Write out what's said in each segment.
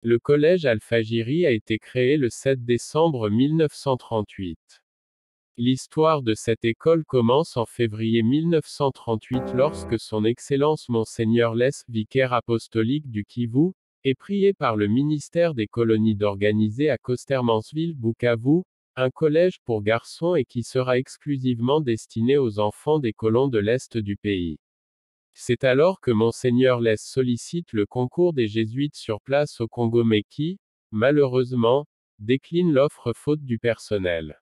Le collège Al-Fajiri a été créé le 7 décembre 1938. L'histoire de cette école commence en février 1938 lorsque son Excellence Monseigneur Lès, vicaire apostolique du Kivu, est prié par le ministère des colonies d'organiser à Costermansville, Bukavu, un collège pour garçons et qui sera exclusivement destiné aux enfants des colons de l'Est du pays. C'est alors que Monseigneur Lès sollicite le concours des jésuites sur place au Congo mais qui, malheureusement, décline l'offre faute du personnel.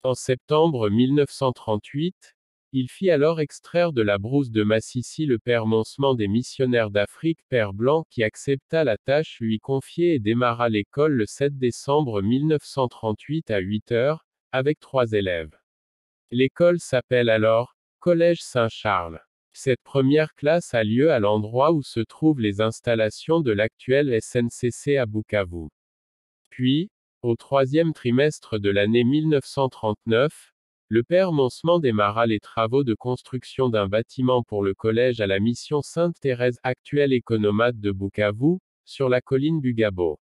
En septembre 1938, il fit alors extraire de la brousse de Massissi le père Moncement des missionnaires d'Afrique, père Blanc qui accepta la tâche lui confiée et démarra l'école le 7 décembre 1938 à 8 heures, avec 3 élèves. L'école s'appelle alors Collège Saint-Charles. Cette première classe a lieu à l'endroit où se trouvent les installations de l'actuel SNCC à Bukavu. Puis, au troisième trimestre de l'année 1939, le père Moncement démarra les travaux de construction d'un bâtiment pour le collège à la mission Sainte-Thérèse, actuelle économate de Bukavu, sur la colline Bugabo.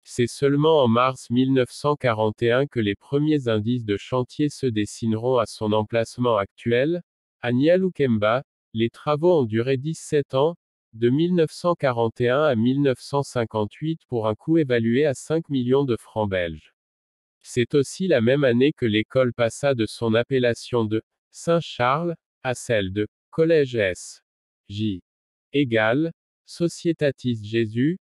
C'est seulement en mars 1941 que les premiers indices de chantier se dessineront à son emplacement actuel, à Nyalukemba. Les travaux ont duré 17 ans, de 1941 à 1958 pour un coût évalué à 5 millions de francs belges. C'est aussi la même année que l'école passa de son appellation de Saint-Charles à celle de Collège S. J. égale Societatis Jésus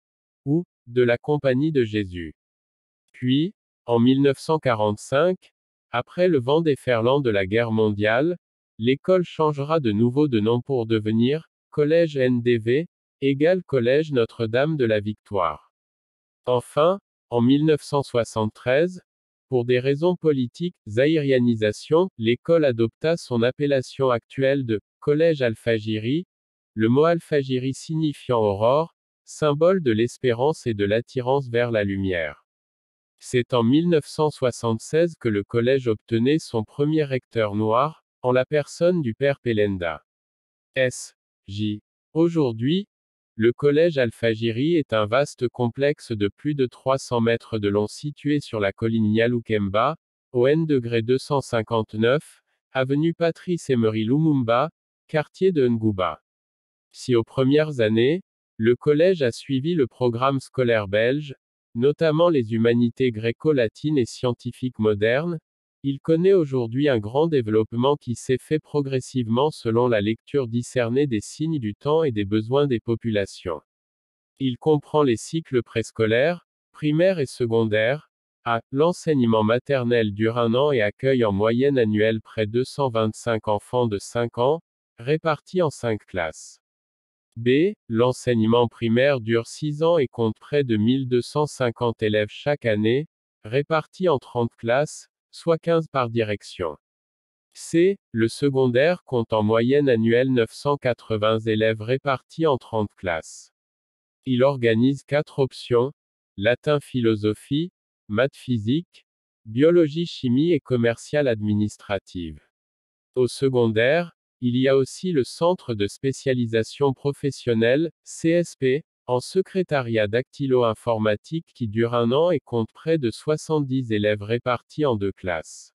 ou de la Compagnie de Jésus. Puis, en 1945, après le vent déferlant de la guerre mondiale, l'école changera de nouveau de nom pour devenir Collège NDV, égale Collège Notre-Dame de la Victoire. Enfin, en 1973, pour des raisons politiques, zaïrianisation, l'école adopta son appellation actuelle de Collège Al-Fajiri, le mot Al-Fajiri signifiant aurore, symbole de l'espérance et de l'attirance vers la lumière. C'est en 1976 que le collège obtenait son premier recteur noir, en la personne du père Pelenda. S.J. Aujourd'hui, le collège Al-Fajiri est un vaste complexe de plus de 300 mètres de long situé sur la colline Nyalukemba, au N-259, avenue Patrice Emery Lumumba, quartier de Ngouba. Si aux premières années, le collège a suivi le programme scolaire belge, notamment les humanités gréco-latines et scientifiques modernes, il connaît aujourd'hui un grand développement qui s'est fait progressivement selon la lecture discernée des signes du temps et des besoins des populations. Il comprend les cycles préscolaires, primaires et secondaires. A. L'enseignement maternel dure 1 an et accueille en moyenne annuelle près de 225 enfants de 5 ans, répartis en 5 classes. B. L'enseignement primaire dure 6 ans et compte près de 1250 élèves chaque année, répartis en 30 classes, soit 15 par direction. C. Le secondaire compte en moyenne annuelle 980 élèves répartis en 30 classes. Il organise 4 options, latin-philosophie, maths-physique, biologie-chimie et commerciale administrative. Au secondaire, il y a aussi le Centre de spécialisation professionnelle, CSP, en secrétariat dactylo-informatique qui dure 1 an et compte près de 70 élèves répartis en 2 classes.